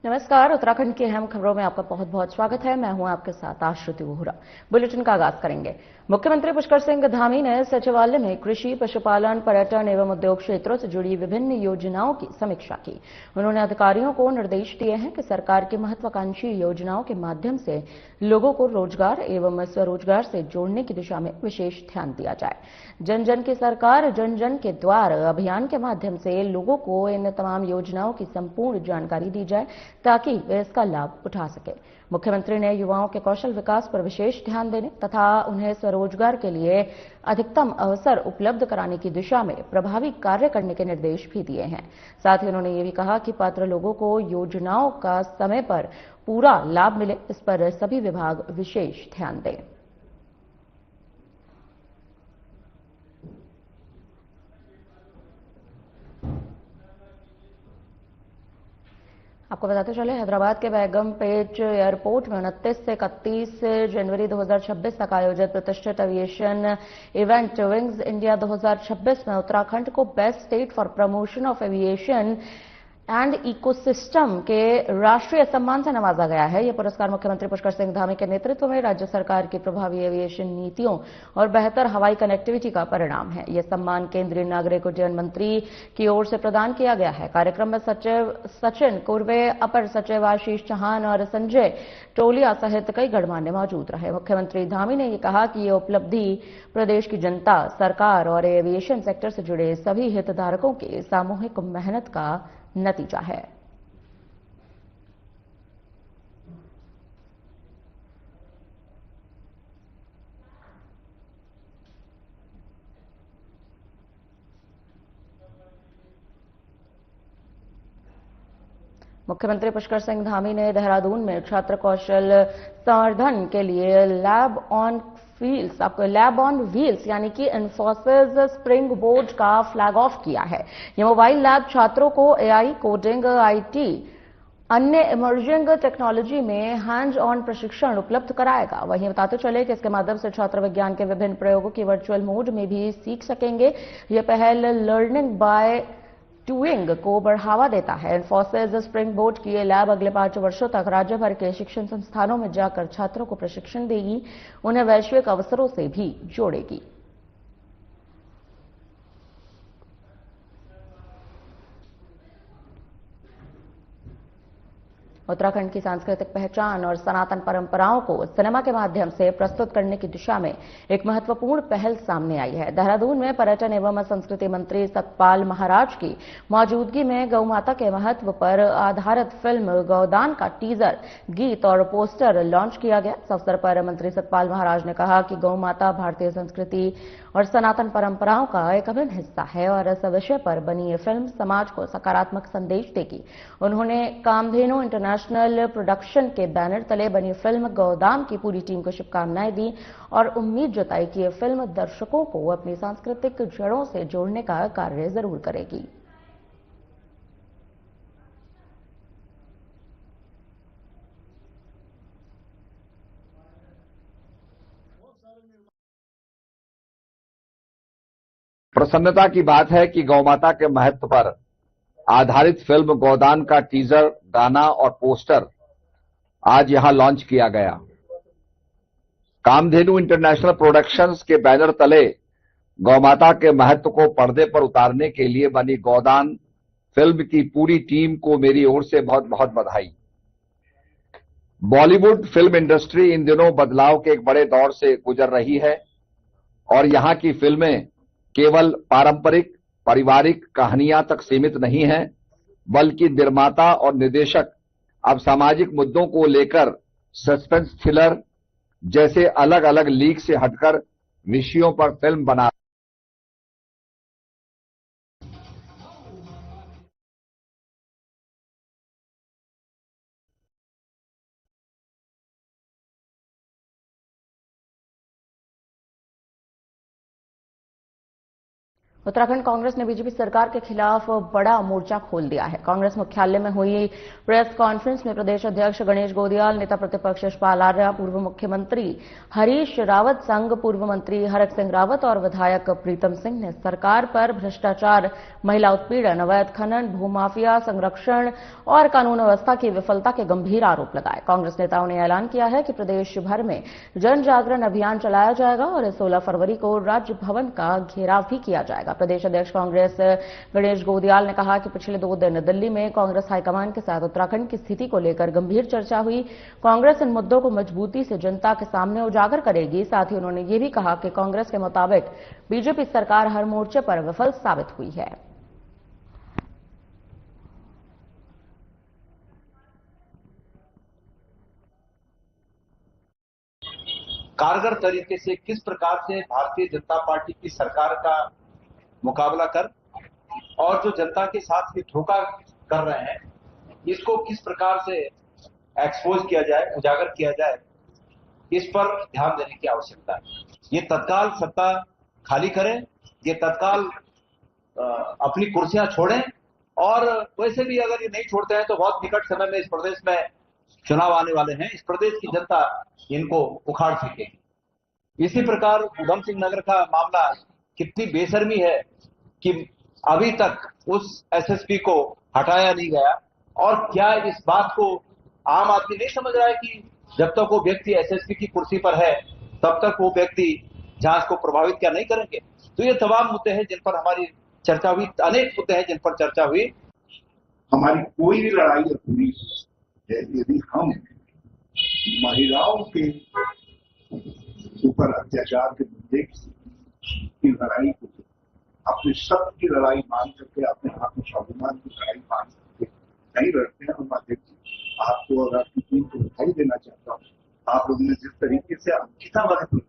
नमस्कार। उत्तराखंड की अहम खबरों में आपका बहुत बहुत स्वागत है। मैं हूं आपके साथ आश्रुति वोहरा। बुलेटिन का आगाज करेंगे। मुख्यमंत्री पुष्कर सिंह धामी ने सचिवालय में कृषि, पशुपालन, पर्यटन एवं उद्योग क्षेत्रों से जुड़ी विभिन्न योजनाओं की समीक्षा की। उन्होंने अधिकारियों को निर्देश दिए हैं कि सरकार की महत्वाकांक्षी योजनाओं के माध्यम से लोगों को रोजगार एवं स्वरोजगार से जोड़ने की दिशा में विशेष ध्यान दिया जाए। जन जन की सरकार, जन जन के द्वार अभियान के माध्यम से लोगों को इन तमाम योजनाओं की संपूर्ण जानकारी दी जाए ताकि वे इसका लाभ उठा सके। मुख्यमंत्री ने युवाओं के कौशल विकास पर विशेष ध्यान देने तथा उन्हें स्वरोजगार के लिए अधिकतम अवसर उपलब्ध कराने की दिशा में प्रभावी कार्य करने के निर्देश भी दिए हैं। साथ ही उन्होंने ये भी कहा कि पात्र लोगों को योजनाओं का समय पर पूरा लाभ मिले, इस पर सभी विभाग विशेष ध्यान दें। आपको बताते चले, हैदराबाद के बेगमपेट एयरपोर्ट में 29 से 31 जनवरी 2026 तक आयोजित प्रतिष्ठित एविएशन इवेंट विंग्स इंडिया 2026 में उत्तराखंड को best state for promotion of aviation and ecosystem के राष्ट्रीय सम्मान से नवाजा गया है। यह पुरस्कार मुख्यमंत्री पुष्कर सिंह धामी के नेतृत्व में राज्य सरकार की प्रभावी एविएशन नीतियों और बेहतर हवाई कनेक्टिविटी का परिणाम है। यह सम्मान केंद्रीय नागरिक उड्डयन मंत्री की ओर से प्रदान किया गया है। कार्यक्रम में सचिव सचिन कुर्वे, अपर सचिव आशीष चौहान और संजय टोलिया सहित कई गणमान्य मौजूद रहे। मुख्यमंत्री धामी ने यह कहा कि यह उपलब्धि प्रदेश की जनता, सरकार और एविएशन सेक्टर से जुड़े सभी हितधारकों की सामूहिक मेहनत का नतीजा है। मुख्यमंत्री पुष्कर सिंह धामी ने देहरादून में छात्र कौशल संवर्धन के लिए लैब ऑन व्हील्स यानी कि इन्फोसिस स्प्रिंग बोर्ड का फ्लैग ऑफ किया है। यह मोबाइल लैब छात्रों को एआई, कोडिंग, आईटी, अन्य इमर्जिंग टेक्नोलॉजी में हैंड्स ऑन प्रशिक्षण उपलब्ध कराएगा। वहीं बताते चले कि इसके माध्यम से छात्र विज्ञान के विभिन्न प्रयोगों की वर्चुअल मोड में भी सीख सकेंगे। यह पहल लर्निंग बाय डूइंग को बढ़ावा देता है। इन्फोसिस स्प्रिंग बोर्ड की यह लैब अगले 5 वर्षों तक राज्य भर के शिक्षण संस्थानों में जाकर छात्रों को प्रशिक्षण देगी, उन्हें वैश्विक अवसरों से भी जोड़ेगी। उत्तराखंड की सांस्कृतिक पहचान और सनातन परंपराओं को सिनेमा के माध्यम से प्रस्तुत करने की दिशा में एक महत्वपूर्ण पहल सामने आई है। देहरादून में पर्यटन एवं संस्कृति मंत्री सतपाल महाराज की मौजूदगी में गौ माता के महत्व पर आधारित फिल्म गौदान का टीजर, गीत और पोस्टर लॉन्च किया गया। इस अवसर पर मंत्री सतपाल महाराज ने कहा कि गौ माता भारतीय संस्कृति और सनातन परंपराओं का एक अभिन्न हिस्सा है और इस विषय पर बनी ये फिल्म समाज को सकारात्मक संदेश देगी। उन्होंने कामधेनु इंटरनेशनल प्रोडक्शन के बैनर तले बनी फिल्म गौदान की पूरी टीम को शुभकामनाएं दी और उम्मीद जताई कि यह फिल्म दर्शकों को अपनी सांस्कृतिक जड़ों से जोड़ने का कार्य जरूर करेगी। प्रसन्नता की बात है कि गौमाता के महत्व पर आधारित फिल्म गोदान का टीजर, गाना और पोस्टर आज यहां लॉन्च किया गया। कामधेनु इंटरनेशनल प्रोडक्शंस के बैनर तले गौमाता के महत्व को पर्दे पर उतारने के लिए बनी गोदान फिल्म की पूरी टीम को मेरी ओर से बहुत बहुत बधाई। बॉलीवुड फिल्म इंडस्ट्री इन दिनों बदलाव के एक बड़े दौर से गुजर रही है और यहां की फिल्में केवल पारंपरिक पारिवारिक कहानियां तक सीमित नहीं हैं, बल्कि निर्माता और निर्देशक अब सामाजिक मुद्दों को लेकर सस्पेंस थ्रिलर जैसे अलग अलग लीग से हटकर विषयों पर फिल्म बना उत्तराखंड कांग्रेस ने बीजेपी सरकार के खिलाफ बड़ा मोर्चा खोल दिया है। कांग्रेस मुख्यालय में हुई प्रेस कॉन्फ्रेंस में प्रदेश अध्यक्ष गणेश गोदियाल, नेता प्रतिपक्ष यशपाल आर्या, पूर्व मुख्यमंत्री हरीश रावत संग पूर्व मंत्री हरक सिंह रावत और विधायक प्रीतम सिंह ने सरकार पर भ्रष्टाचार, महिला उत्पीड़न, अवैध खनन, भूमाफिया, संरक्षण और कानून व्यवस्था की विफलता के गंभीर आरोप लगाए। कांग्रेस नेताओं ने ऐलान किया है कि प्रदेश भर में जन जागरण अभियान चलाया जाएगा और 16 फरवरी को राजभवन का घेराव भी किया जाएगा। प्रदेश अध्यक्ष कांग्रेस गणेश गोदियाल ने कहा कि पिछले 2 दिन दिल्ली में कांग्रेस हाईकमान के साथ उत्तराखंड की स्थिति को लेकर गंभीर चर्चा हुई। कांग्रेस इन मुद्दों को मजबूती से जनता के सामने उजागर करेगी। साथ ही उन्होंने ये भी कहा कि कांग्रेस के मुताबिक बीजेपी सरकार हर मोर्चे पर विफल साबित हुई है। कारगर तरीके से किस प्रकार से भारतीय जनता पार्टी की सरकार का मुकाबला कर और जो जनता के साथ ये धोखा कर रहे हैं, इसको किस प्रकार से एक्सपोज किया जाए, उजागर किया जाए, इस पर ध्यान देने की आवश्यकता है। ये तत्काल सत्ता खाली करें, ये तत्काल अपनी कुर्सियां छोड़ें और वैसे भी अगर ये नहीं छोड़ते हैं तो बहुत निकट समय में इस प्रदेश में चुनाव आने वाले हैं। इस प्रदेश की जनता इनको उखाड़ फेंकेगी। इसी प्रकार उधम सिंह नगर का मामला कितनी बेशर्मी है कि अभी तक उस एसएसपी को हटाया नहीं गया और क्या इस बात को आम आदमी नहीं समझ रहा है कि जब तक वो व्यक्ति एसएसपी की कुर्सी पर है तब तक वो व्यक्ति जांच को प्रभावित क्या नहीं करेंगे। तो ये तमाम मुद्दे हैं जिन पर हमारी चर्चा हुई, अनेक मुद्दे हैं जिन पर चर्चा हुई। हमारी कोई भी लड़ाई अधूरी है यदि हम महिलाओं के ऊपर अत्याचार के मुद्दे की लड़ाई को अपने सत्य की लड़ाई मान करके, अपने आत्म स्वाभिमान की लड़ाई मान करके नहीं लड़ते हैं। हम अध्यक्ष आपको और आपकी टीम को बधाई देना चाहता हूँ। आप लोगों ने जिस तरीके से अंकिता वाले,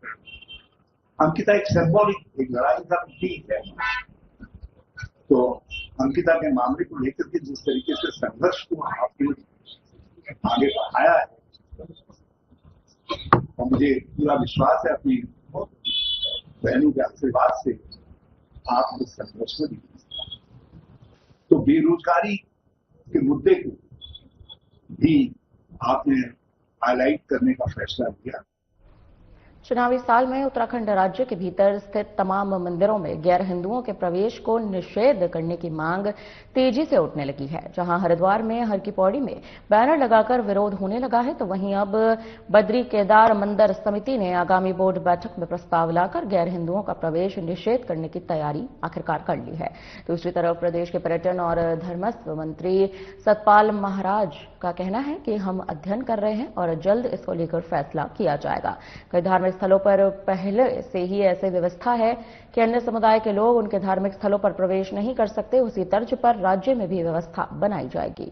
अंकिता एक सिंबॉलिक एक लड़ाई का प्रतीक है, तो अंकिता के मामले को लेकर के जिस तरीके से संघर्ष को आपने आगे बढ़ाया है और मुझे पूरा विश्वास है अपनी बहनों के आशीर्वाद से आप इस संघर्ष में भी। तो बेरोजगारी के मुद्दे को भी आपने हाईलाइट करने का फैसला किया। चुनावी साल में उत्तराखंड राज्य के भीतर स्थित तमाम मंदिरों में गैर हिंदुओं के प्रवेश को निषेध करने की मांग तेजी से उठने लगी है। जहां हरिद्वार में हर की पौड़ी में बैनर लगाकर विरोध होने लगा है, तो वहीं अब बद्री केदार मंदिर समिति ने आगामी बोर्ड बैठक में प्रस्ताव लाकर गैर हिंदुओं का प्रवेश निषेध करने की तैयारी आखिरकार कर ली है। दूसरी तरफ प्रदेश के पर्यटन और धर्मस्व मंत्री सतपाल महाराज का कहना है कि हम अध्ययन कर रहे हैं और जल्द इसको लेकर फैसला किया जाएगा। कई धार्मिक स्थलों पर पहले से ही ऐसी व्यवस्था है कि अन्य समुदाय के लोग उनके धार्मिक स्थलों पर प्रवेश नहीं कर सकते। उसी तर्ज पर राज्य में भी व्यवस्था बनाई जाएगी।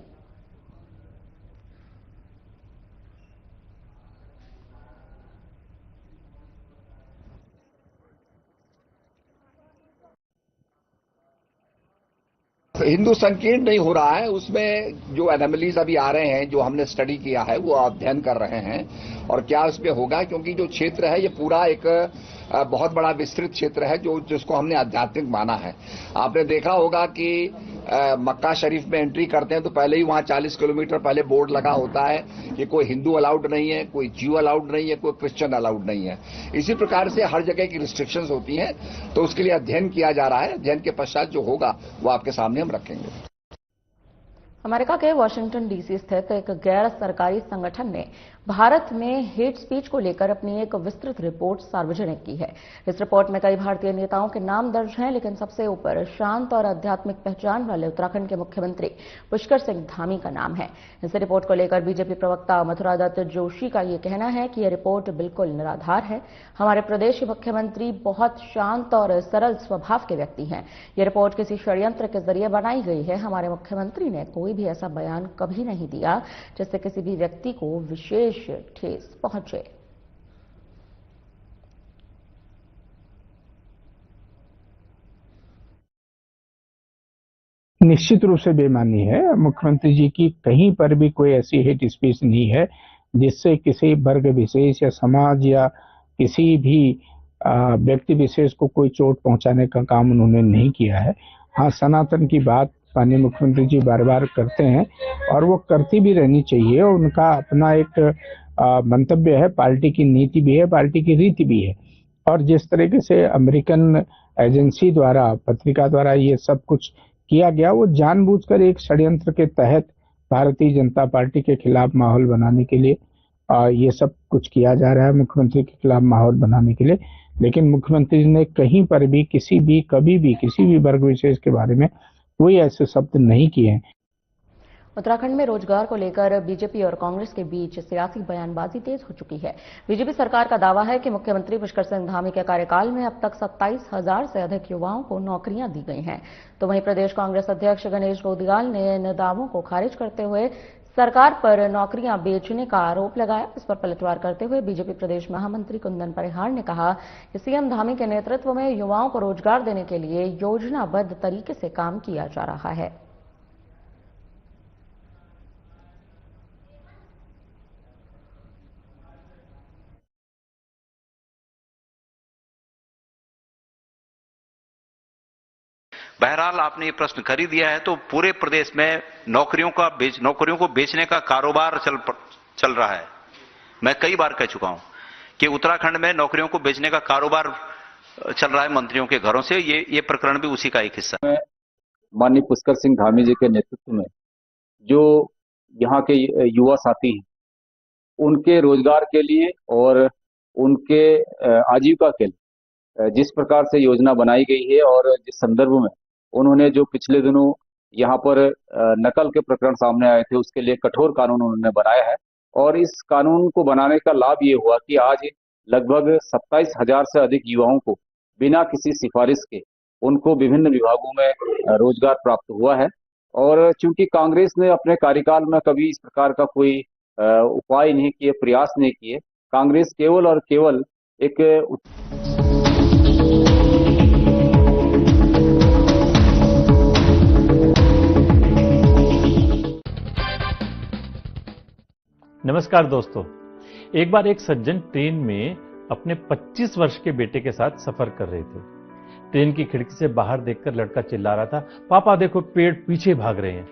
हिंदू संकीर्ण नहीं हो रहा है, उसमें जो एनोमलीज अभी आ रहे हैं, जो हमने स्टडी किया है, वो अध्ययन कर रहे हैं और क्या उसमें होगा, क्योंकि जो क्षेत्र है ये पूरा एक बहुत बड़ा विस्तृत क्षेत्र है जिसको हमने आध्यात्मिक माना है। आपने देखा होगा कि मक्का शरीफ में एंट्री करते हैं तो पहले ही वहां 40 किलोमीटर पहले बोर्ड लगा होता है कि कोई हिंदू अलाउड नहीं है, कोई ज्यू अलाउड नहीं है, कोई क्रिश्चियन अलाउड नहीं है। इसी प्रकार से हर जगह की रिस्ट्रिक्शंस होती हैं, तो उसके लिए अध्ययन किया जा रहा है। अध्ययन के पश्चात जो होगा वो आपके सामने हम रखेंगे। अमेरिका के वॉशिंगटन डीसी स्थित एक गैर सरकारी संगठन ने भारत में हेट स्पीच को लेकर अपनी एक विस्तृत रिपोर्ट सार्वजनिक की है। इस रिपोर्ट में कई भारतीय नेताओं के नाम दर्ज हैं, लेकिन सबसे ऊपर शांत और आध्यात्मिक पहचान वाले उत्तराखंड के मुख्यमंत्री पुष्कर सिंह धामी का नाम है। इस रिपोर्ट को लेकर बीजेपी प्रवक्ता मथुरा दत्त जोशी का ये कहना है कि यह रिपोर्ट बिल्कुल निराधार है। हमारे प्रदेश के मुख्यमंत्री बहुत शांत और सरल स्वभाव के व्यक्ति हैं। यह रिपोर्ट किसी षड्यंत्र के जरिए बनाई गई है। हमारे मुख्यमंत्री ने कोई भी ऐसा बयान कभी नहीं दिया जिससे किसी भी व्यक्ति को विशेष ठेस पहुंचे। निश्चित रूप से बेमानी है। मुख्यमंत्री जी की कहीं पर भी कोई ऐसी हेट स्पीच नहीं है जिससे किसी वर्ग विशेष या समाज या किसी भी व्यक्ति विशेष को कोई चोट पहुंचाने का काम उन्होंने नहीं किया है। हाँ, सनातन की बात माननीय मुख्यमंत्री जी बार बार करते हैं और वो करती भी रहनी चाहिए। उनका अपना एक मंतव्य है, पार्टी की नीति भी है, पार्टी की रीति भी है। और जिस तरीके से अमेरिकन एजेंसी द्वारा, पत्रिका द्वारा ये सब कुछ किया गया, वो जानबूझकर एक षड्यंत्र के तहत भारतीय जनता पार्टी के खिलाफ माहौल बनाने के लिए ये सब कुछ किया जा रहा है, मुख्यमंत्री के खिलाफ माहौल बनाने के लिए। लेकिन मुख्यमंत्री ने कहीं पर भी किसी भी कभी भी किसी भी वर्ग विशेष के बारे में कोई ऐसे शब्द नहीं किए हैं। उत्तराखंड में रोजगार को लेकर बीजेपी और कांग्रेस के बीच सियासी बयानबाजी तेज हो चुकी है। बीजेपी सरकार का दावा है कि मुख्यमंत्री पुष्कर सिंह धामी के कार्यकाल में अब तक 27,000 से अधिक युवाओं को नौकरियां दी गई हैं। तो वहीं प्रदेश कांग्रेस अध्यक्ष गणेश गोदियाल ने इन दावों को खारिज करते हुए सरकार पर नौकरियां बेचने का आरोप लगाया। इस पर पलटवार करते हुए बीजेपी प्रदेश महामंत्री कुंदन परिहार ने कहा कि सीएम धामी के नेतृत्व में युवाओं को रोजगार देने के लिए योजनाबद्ध तरीके से काम किया जा रहा है। बहरहाल आपने ये प्रश्न कर ही दिया है, तो पूरे प्रदेश में नौकरियों को बेचने का कारोबार चल रहा है। मैं कई बार कह चुका हूं कि उत्तराखंड में नौकरियों को बेचने का कारोबार चल रहा है मंत्रियों के घरों से। ये प्रकरण भी उसी का एक हिस्सा है। माननीय पुष्कर सिंह धामी जी के नेतृत्व में जो यहाँ के युवा साथी हैं, उनके रोजगार के लिए और उनके आजीविका के लिए जिस प्रकार से योजना बनाई गई है और जिस संदर्भ में उन्होंने जो पिछले दिनों यहाँ पर नकल के प्रकरण सामने आए थे, उसके लिए कठोर कानून उन्होंने बनाया है। और इस कानून को बनाने का लाभ ये हुआ कि आज लगभग 27,000 से अधिक युवाओं को बिना किसी सिफारिश के उनको विभिन्न विभागों में रोजगार प्राप्त हुआ है। और चूंकि कांग्रेस ने अपने कार्यकाल में कभी इस प्रकार का कोई उपाय नहीं किए, प्रयास नहीं किए, कांग्रेस केवल और केवल एक नमस्कार दोस्तों, एक बार एक सज्जन ट्रेन में अपने 25 वर्ष के बेटे के साथ सफर कर रहे थे। ट्रेन की खिड़की से बाहर देखकर लड़का चिल्ला रहा था, पापा देखो पेड़ पीछे भाग रहे हैं।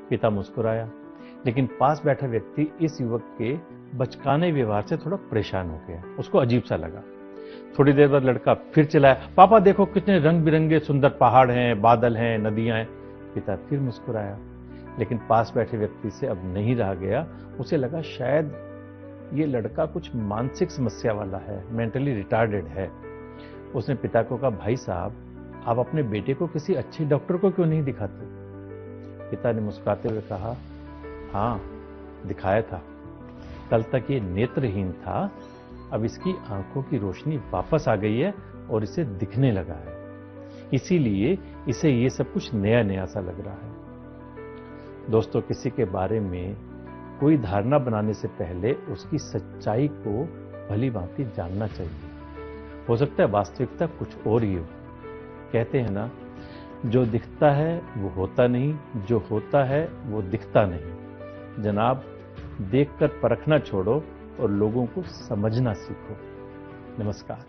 पिता मुस्कुराया, लेकिन पास बैठा व्यक्ति इस युवक के बचकाने व्यवहार से थोड़ा परेशान हो गया। उसको अजीब सा लगा। थोड़ी देर बाद लड़का फिर चिल्लाया, पापा देखो कितने रंग बिरंगे सुंदर पहाड़ हैं, बादल हैं, नदियां हैं। पिता फिर मुस्कुराया, लेकिन पास बैठे व्यक्ति से अब नहीं रहा गया। उसे लगा शायद ये लड़का कुछ मानसिक समस्या वाला है, मेंटली रिटार्डेड है। उसने पिता को कहा, भाई साहब आप अपने बेटे को किसी अच्छे डॉक्टर को क्यों नहीं दिखाते? पिता ने मुस्कुराते हुए कहा, हाँ दिखाया था, कल तक ये नेत्रहीन था, अब इसकी आंखों की रोशनी वापस आ गई है और इसे दिखने लगा है, इसीलिए इसे ये सब कुछ नया नया सा लग रहा है। दोस्तों, किसी के बारे में कोई धारणा बनाने से पहले उसकी सच्चाई को भली भांति जानना चाहिए। हो सकता है वास्तविकता कुछ और ही हो। कहते हैं ना, जो दिखता है वो होता नहीं, जो होता है वो दिखता नहीं। जनाब, देखकर परखना छोड़ो और लोगों को समझना सीखो। नमस्कार।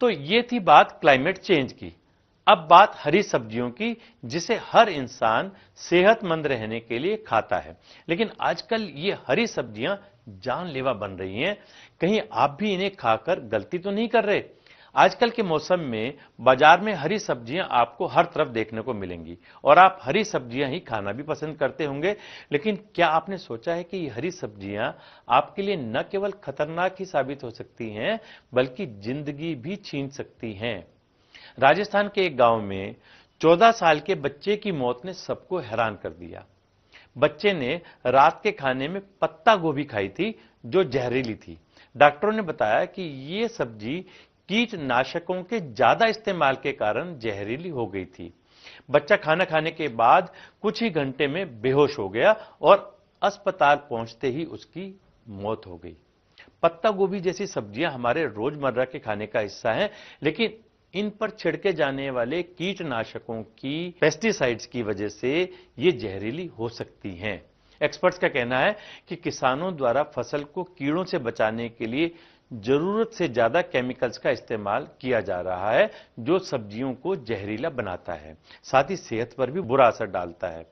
तो ये थी बात क्लाइमेट चेंज की। अब बात हरी सब्जियों की, जिसे हर इंसान सेहतमंद रहने के लिए खाता है। लेकिन आजकल ये हरी सब्जियां जानलेवा बन रही हैं। कहीं आप भी इन्हें खाकर गलती तो नहीं कर रहे? आजकल के मौसम में बाजार में हरी सब्जियां आपको हर तरफ देखने को मिलेंगी और आप हरी सब्जियां ही खाना भी पसंद करते होंगे। लेकिन क्या आपने सोचा है कि ये हरी सब्जियां आपके लिए न केवल खतरनाक ही साबित हो सकती हैं, बल्कि जिंदगी भी छीन सकती हैं? राजस्थान के एक गांव में 14 साल के बच्चे की मौत ने सबको हैरान कर दिया। बच्चे ने रात के खाने में पत्ता गोभी खाई थी, जो जहरीली थी। डॉक्टरों ने बताया कि ये सब्जी कीटनाशकों के ज्यादा इस्तेमाल के कारण जहरीली हो गई थी। बच्चा खाना खाने के बाद कुछ ही घंटे में बेहोश हो गया और अस्पताल पहुंचते ही उसकी मौत हो गई। पत्ता गोभी जैसी सब्जियां हमारे रोजमर्रा के खाने का हिस्सा हैं, लेकिन इन पर छिड़के जाने वाले कीटनाशकों की, पेस्टिसाइड्स की वजह से ये जहरीली हो सकती हैं। एक्सपर्ट्स का कहना है कि किसानों द्वारा फसल को कीड़ों से बचाने के लिए जरूरत से ज्यादा केमिकल्स का इस्तेमाल किया जा रहा है, जो सब्जियों को जहरीला बनाता है, साथ ही सेहत पर भी बुरा असर डालता है।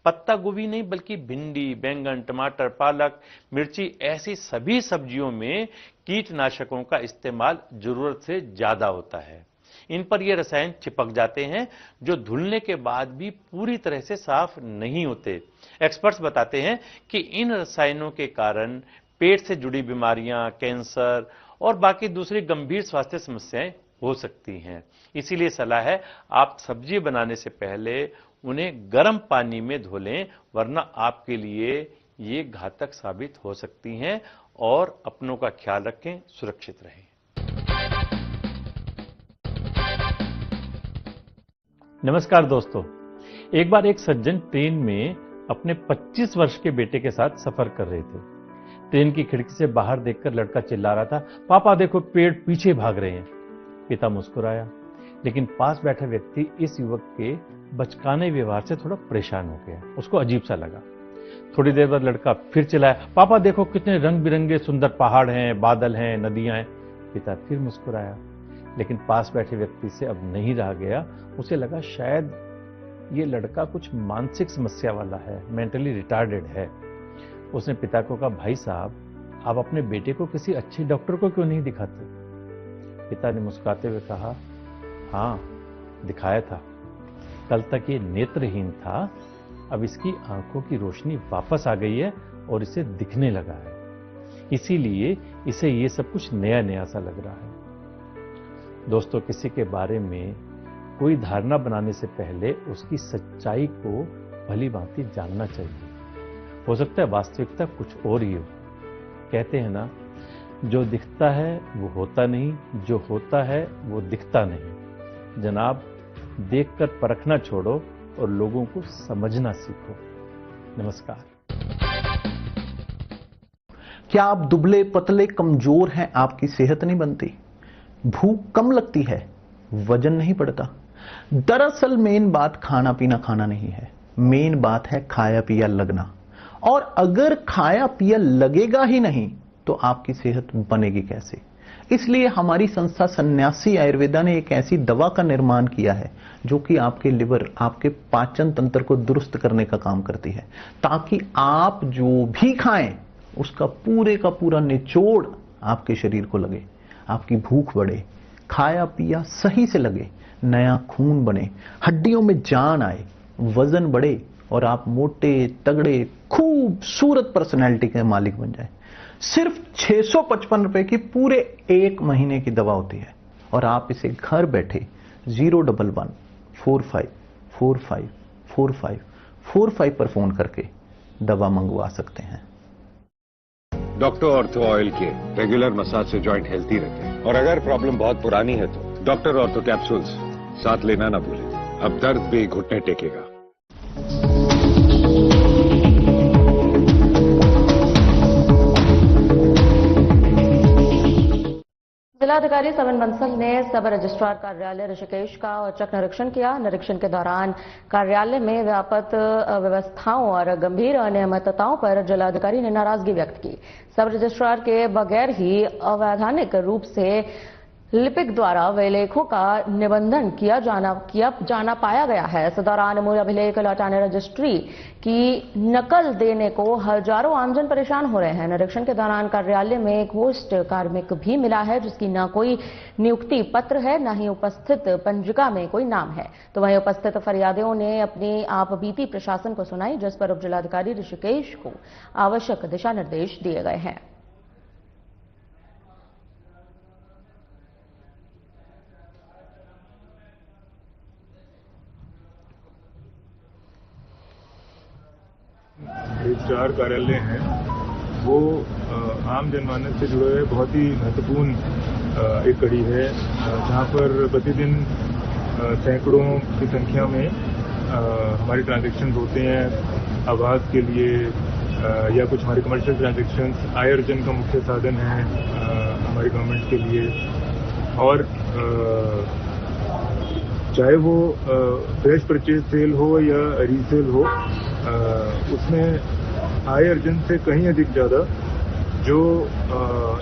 पत्ता गोभी नहीं बल्कि भिंडी, बैंगन, टमाटर, पालक, मिर्ची ऐसी सभी सब्जियों में कीटनाशकों का इस्तेमाल जरूरत से ज्यादा होता है। इन पर ये रसायन चिपक जाते हैं, जो धुलने के बाद भी पूरी तरह से साफ नहीं होते। एक्सपर्ट्स बताते हैं कि इन रसायनों के कारण पेट से जुड़ी बीमारियां, कैंसर और बाकी दूसरी गंभीर स्वास्थ्य समस्याएं हो सकती हैं। इसीलिए सलाह है, आप सब्जी बनाने से पहले उन्हें गर्म पानी में धो लें, वरना आपके लिए ये घातक साबित हो सकती हैं। और अपनों का ख्याल रखें, सुरक्षित रहें। नमस्कार दोस्तों, एक बार एक सज्जन ट्रेन में अपने 25 वर्ष के बेटे के साथ सफर कर रहे थे। ट्रेन की खिड़की से बाहर देखकर लड़का चिल्ला रहा था, पापा देखो पेड़ पीछे भाग रहे हैं। पिता मुस्कुराया, लेकिन पास बैठा व्यक्ति इस युवक के बचकाने व्यवहार से थोड़ा परेशान हो गया। उसको अजीब सा लगा। थोड़ी देर बाद लड़का फिर चिल्लाया, पापा देखो कितने रंग बिरंगे सुंदर पहाड़ हैं, बादल हैं, नदियां हैं। पिता फिर मुस्कुराया, लेकिन पास बैठे व्यक्ति से अब नहीं रहा गया। उसे लगा शायद ये लड़का कुछ मानसिक समस्या वाला है, मेंटली रिटार्डेड है। उसने पिता को कहा, भाई साहब आप अपने बेटे को किसी अच्छे डॉक्टर को क्यों नहीं दिखाते? पिता ने मुस्कुराते हुए कहा, हाँ दिखाया था, कल तक ये नेत्रहीन था, अब इसकी आंखों की रोशनी वापस आ गई है और इसे दिखने लगा है, इसीलिए इसे ये सब कुछ नया नया सा लग रहा है। दोस्तों, किसी के बारे में कोई धारणा बनाने से पहले उसकी सच्चाई को भली भांति जानना चाहिए। हो सकता है वास्तविकता कुछ और ही हो। कहते हैं ना, जो दिखता है वो होता नहीं, जो होता है वो दिखता नहीं। जनाब, देखकर परखना छोड़ो और लोगों को समझना सीखो। नमस्कार। क्या आप दुबले पतले कमजोर हैं? आपकी सेहत नहीं बनती, भूख कम लगती है, वजन नहीं बढ़ता? दरअसल मेन बात खाना पीना नहीं है, मेन बात है खाया पिया लगना। और अगर खाया पिया लगेगा ही नहीं तो आपकी सेहत बनेगी कैसे? इसलिए हमारी संस्था सन्यासी आयुर्वेदा ने एक ऐसी दवा का निर्माण किया है जो कि आपके लिवर, आपके पाचन तंत्र को दुरुस्त करने का काम करती है, ताकि आप जो भी खाएं उसका पूरे का पूरा निचोड़ आपके शरीर को लगे, आपकी भूख बढ़े, खाया पिया सही से लगे, नया खून बने, हड्डियों में जान आए, वजन बढ़े और आप मोटे तगड़े खूबसूरत पर्सनैलिटी के मालिक बन जाए। सिर्फ 655 रुपए की पूरे 1 महीने की दवा होती है और आप इसे घर बैठे 011-45454545 पर फोन करके दवा मंगवा सकते हैं। डॉक्टर ऑर्थो ऑयल के रेगुलर मसाज से जॉइंट हेल्थी रहते हैं। और अगर प्रॉब्लम बहुत पुरानी है तो डॉक्टर ऑर्थो कैप्सूल्स साथ लेना ना भूलें। अब दर्द भी घुटने टेकेगा। जिलाधिकारी सविन बंसल ने सब रजिस्ट्रार कार्यालय ऋषिकेश का औचक निरीक्षण किया। निरीक्षण के दौरान कार्यालय में व्याप्त व्यवस्थाओं और गंभीर अनियमितताओं पर जिलाधिकारी ने नाराजगी व्यक्त की। सब रजिस्ट्रार के बगैर ही अवैधानिक रूप से लिपिक द्वारा विलेखों का निबंधन किया जाना पाया गया है। इस दौरान मूल अभिलेख लौटाने रजिस्ट्री की नकल देने को हजारों आमजन परेशान हो रहे हैं। निरीक्षण के दौरान कार्यालय में एक होस्ट कार्मिक भी मिला है जिसकी न कोई नियुक्ति पत्र है, न ही उपस्थित पंजिका में कोई नाम है। तो वहीं उपस्थित फरियादियों ने अपनी आप बीती प्रशासन को सुनाई, जिस पर उप जिलाधिकारी ऋषिकेश को आवश्यक दिशा निर्देश दिए गए हैं। रजिस्ट्रार कार्यालय हैं वो आम जनमानस से जुड़े हुए बहुत ही महत्वपूर्ण एक कड़ी है, जहाँ पर प्रतिदिन सैकड़ों की संख्या में हमारे ट्रांजैक्शन होते हैं आवास के लिए या कुछ हमारे कमर्शियल ट्रांजैक्शन आय अर्जन का मुख्य साधन है हमारी गवर्नमेंट के लिए। और चाहे वो फ्रेश परचेज सेल हो या रीसेल हो, उसमें आय अर्जन से कहीं अधिक ज्यादा जो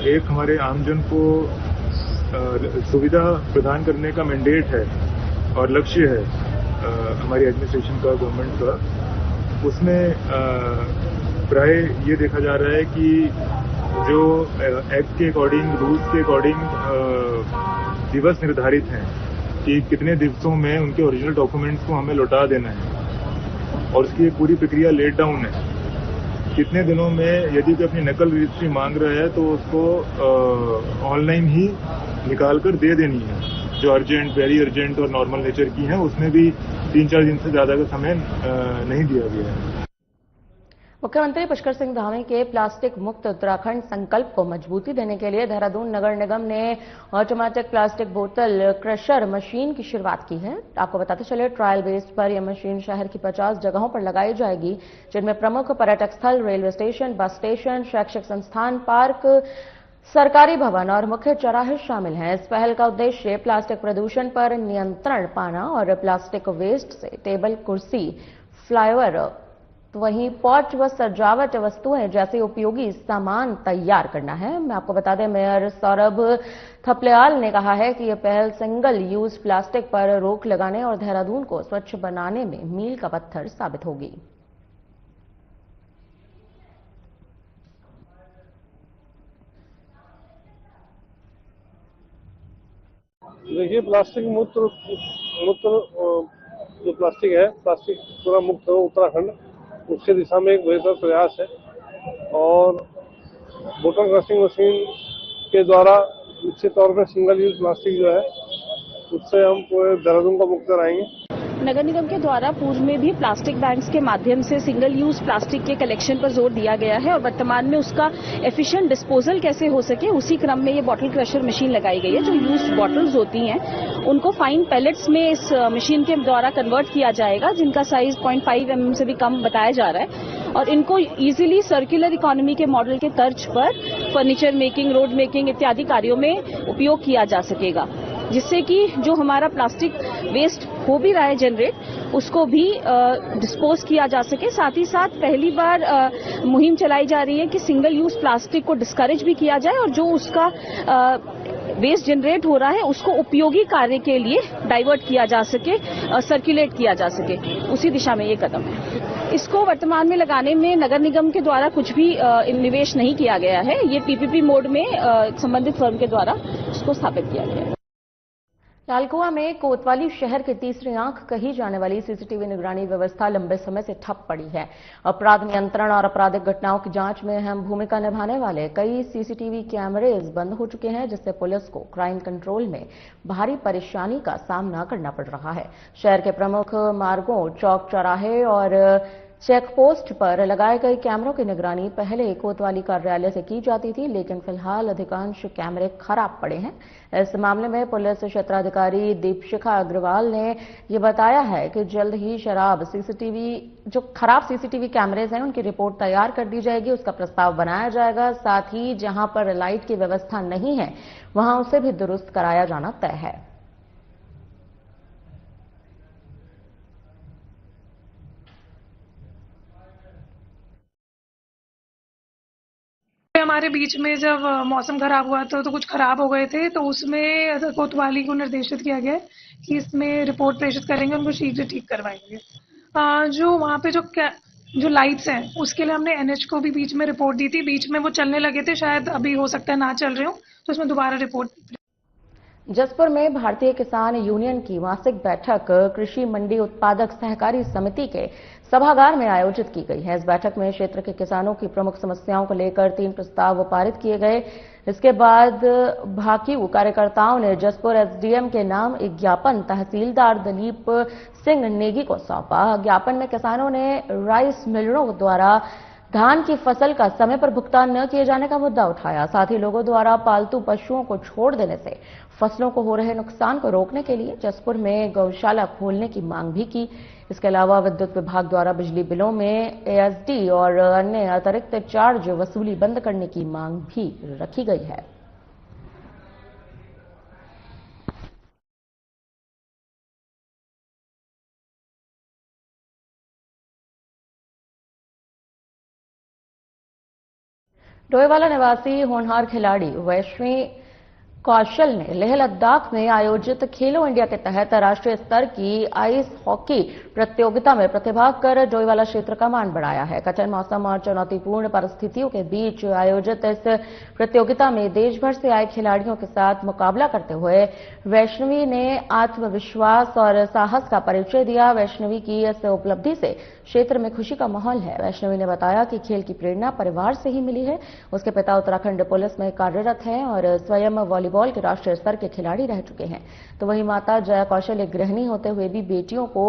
एक हमारे आमजन को सुविधा प्रदान करने का मैंडेट है और लक्ष्य है हमारी एडमिनिस्ट्रेशन का, गवर्नमेंट का, उसमें प्राय ये देखा जा रहा है कि जो एक्ट के अकॉर्डिंग, रूल्स के अकॉर्डिंग दिवस निर्धारित हैं कि कितने दिवसों में उनके ओरिजिनल डॉक्यूमेंट्स को हमें लौटा देना है और उसकी पूरी प्रक्रिया लेट डाउन है। कितने दिनों में यदि कोई अपनी नकल रजिस्ट्री मांग रहा है तो उसको ऑनलाइन ही निकाल कर दे देनी है। जो अर्जेंट, वेरी अर्जेंट और नॉर्मल नेचर की हैं उसमें भी 3-4 दिन से ज्यादा का समय नहीं दिया गया है। मुख्यमंत्री पुष्कर सिंह धामी के प्लास्टिक मुक्त उत्तराखंड संकल्प को मजबूती देने के लिए देहरादून नगर निगम ने ऑटोमेटिक प्लास्टिक बोतल क्रशर मशीन की शुरुआत की है। आपको बताते चले, ट्रायल बेस पर यह मशीन शहर की 50 जगहों पर लगाई जाएगी, जिनमें प्रमुख पर्यटक स्थल, रेलवे स्टेशन, बस स्टेशन, शैक्षिक संस्थान, पार्क, सरकारी भवन और मुख्य चौराहे शामिल हैं। इस पहल का उद्देश्य प्लास्टिक प्रदूषण पर नियंत्रण पाना और प्लास्टिक वेस्ट से टेबल, कुर्सी, फ्लाईओवर, वहीं पॉट व सजावट वस्तुएं जैसे उपयोगी सामान तैयार करना है। मैं आपको बता दें, मेयर सौरभ थपलियाल ने कहा है कि यह पहल सिंगल यूज प्लास्टिक पर रोक लगाने और देहरादून को स्वच्छ बनाने में मील का पत्थर साबित होगी। देखिए, प्लास्टिक मुक्त जो प्लास्टिक है, प्लास्टिक पूरा मुक्त हो उत्तराखंड, उसके दिशा में एक बेहतर प्रयास है और बोतल क्रशिंग मशीन के द्वारा निश्चित तौर पर सिंगल यूज प्लास्टिक जो है उससे हम पूरे देहरादून को मुक्त कराएंगे। नगर निगम के द्वारा पूर्व में भी प्लास्टिक बैंक्स के माध्यम से सिंगल यूज प्लास्टिक के कलेक्शन पर जोर दिया गया है और वर्तमान में उसका एफिशिएंट डिस्पोजल कैसे हो सके, उसी क्रम में ये बॉटल क्रशर मशीन लगाई गई है। जो यूज्ड बॉटल्स होती हैं उनको फाइन पैलेट्स में इस मशीन के द्वारा कन्वर्ट किया जाएगा, जिनका साइज 0.5 mm से भी कम बताया जा रहा है और इनको इजीली सर्कुलर इकोनॉमी के मॉडल के तर्ज पर फर्नीचर मेकिंग, रोड मेकिंग इत्यादि कार्यों में उपयोग किया जा सकेगा, जिससे कि जो हमारा प्लास्टिक वेस्ट हो भी रहा है जनरेट, उसको भी डिस्पोज किया जा सके। साथ ही साथ पहली बार मुहिम चलाई जा रही है कि सिंगल यूज प्लास्टिक को डिस्करेज भी किया जाए और जो उसका वेस्ट जनरेट हो रहा है उसको उपयोगी कार्य के लिए डाइवर्ट किया जा सके, सर्कुलेट किया जा सके, उसी दिशा में ये कदम है। इसको वर्तमान में लगाने में नगर निगम के द्वारा कुछ भी निवेश नहीं किया गया है। ये पीपीपी मोड में संबंधित फर्म के द्वारा इसको स्थापित किया गया है। लालकुआ में कोतवाली शहर की तीसरी आंख कही जाने वाली सीसीटीवी निगरानी व्यवस्था लंबे समय से ठप पड़ी है। अपराध नियंत्रण और आपराधिक घटनाओं की जांच में अहम भूमिका निभाने वाले कई सीसीटीवी कैमरेज बंद हो चुके हैं, जिससे पुलिस को क्राइम कंट्रोल में भारी परेशानी का सामना करना पड़ रहा है। शहर के प्रमुख मार्गों, चौक चौराहे और चेक पोस्ट पर लगाए गए कैमरों की निगरानी पहले कोतवाली कार्यालय से की जाती थी, लेकिन फिलहाल अधिकांश कैमरे खराब पड़े हैं। इस मामले में पुलिस क्षेत्राधिकारी दीपशिखा अग्रवाल ने ये बताया है कि जल्द ही जो खराब सीसीटीवी कैमरेज हैं उनकी रिपोर्ट तैयार कर दी जाएगी, उसका प्रस्ताव बनाया जाएगा। साथ ही जहां पर लाइट की व्यवस्था नहीं है वहां उसे भी दुरुस्त कराया जाना तय है। हमारे बीच में जब मौसम खराब हुआ तो कुछ खराब हो गए थे, तो उसमें कोतवाली को निर्देशित किया गया कि इसमें रिपोर्ट प्रेषित करेंगे, उनको शीघ्र ठीक करवाएंगे। जो वहाँ पे जो लाइट्स हैं उसके लिए हमने एनएच को भी बीच में रिपोर्ट दी थी, बीच में वो चलने लगे थे, शायद अभी हो सकता है ना चल रहे हो, तो उसमें दोबारा रिपोर्ट। जसपुर में भारतीय किसान यूनियन की मासिक बैठक कृषि मंडी उत्पादक सहकारी समिति के सभागार में आयोजित की गई है। इस बैठक में क्षेत्र के किसानों की प्रमुख समस्याओं को लेकर 3 प्रस्ताव पारित किए गए। इसके बाद भाकियू कार्यकर्ताओं ने जसपुर एसडीएम के नाम एक ज्ञापन तहसीलदार दलीप सिंह नेगी को सौंपा। ज्ञापन में किसानों ने राइस मिलरों द्वारा धान की फसल का समय पर भुगतान न किए जाने का मुद्दा उठाया। साथ ही लोगों द्वारा पालतू पशुओं को छोड़ देने से फसलों को हो रहे नुकसान को रोकने के लिए जसपुर में गौशाला खोलने की मांग भी की। इसके अलावा विद्युत विभाग द्वारा बिजली बिलों में एएसडी और अन्य अतिरिक्त चार्ज वसूली बंद करने की मांग भी रखी गई है। डोईवाला निवासी होनहार खिलाड़ी वैष्णवी कौशल ने लेह लद्दाख में आयोजित खेलो इंडिया के तहत राष्ट्रीय स्तर की आइस हॉकी प्रतियोगिता में प्रतिभाग कर डोईवाला क्षेत्र का मान बढ़ाया है। कठिन मौसम और चुनौतीपूर्ण परिस्थितियों के बीच आयोजित इस प्रतियोगिता में देश भर से आए खिलाड़ियों के साथ मुकाबला करते हुए वैष्णवी ने आत्मविश्वास और साहस का परिचय दिया। वैष्णवी की इस उपलब्धि से क्षेत्र में खुशी का माहौल है। वैष्णवी ने बताया कि खेल की प्रेरणा परिवार से ही मिली है। उसके पिता उत्तराखंड पुलिस में कार्यरत हैं और स्वयं वॉलीबॉल के राष्ट्रीय स्तर के खिलाड़ी रह चुके हैं। तो वहीं माता जया कौशल एक गृहिणी होते हुए भी बेटियों को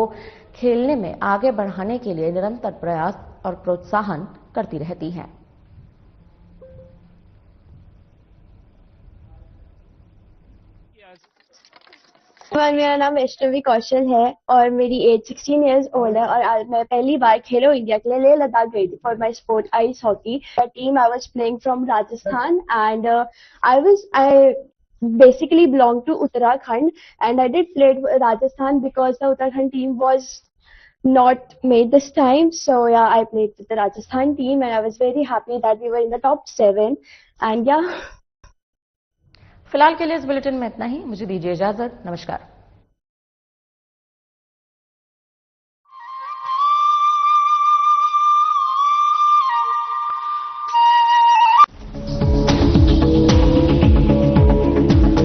खेलने में आगे बढ़ाने के लिए निरंतर प्रयास और प्रोत्साहन करती रहती हैं। मेरा नाम वैष्णवी कौशल है और मेरी एज 16 इयर्स ओल्ड है और आज मैं पहली बार खेलो इंडिया के लिए लेह लद्दाख गई थी for my sport ice hockey. Team I was playing from Rajasthan and I basically belong to Uttarakhand and I did play Rajasthan because the Uttarakhand team was not made this time. So yeah, I played with the Rajasthan team and I was very happy that we were in the top 7 and yeah. फिलहाल के लिए इस bulletin में इतना ही। मुझे दीजिए इजाजत। नमस्कार।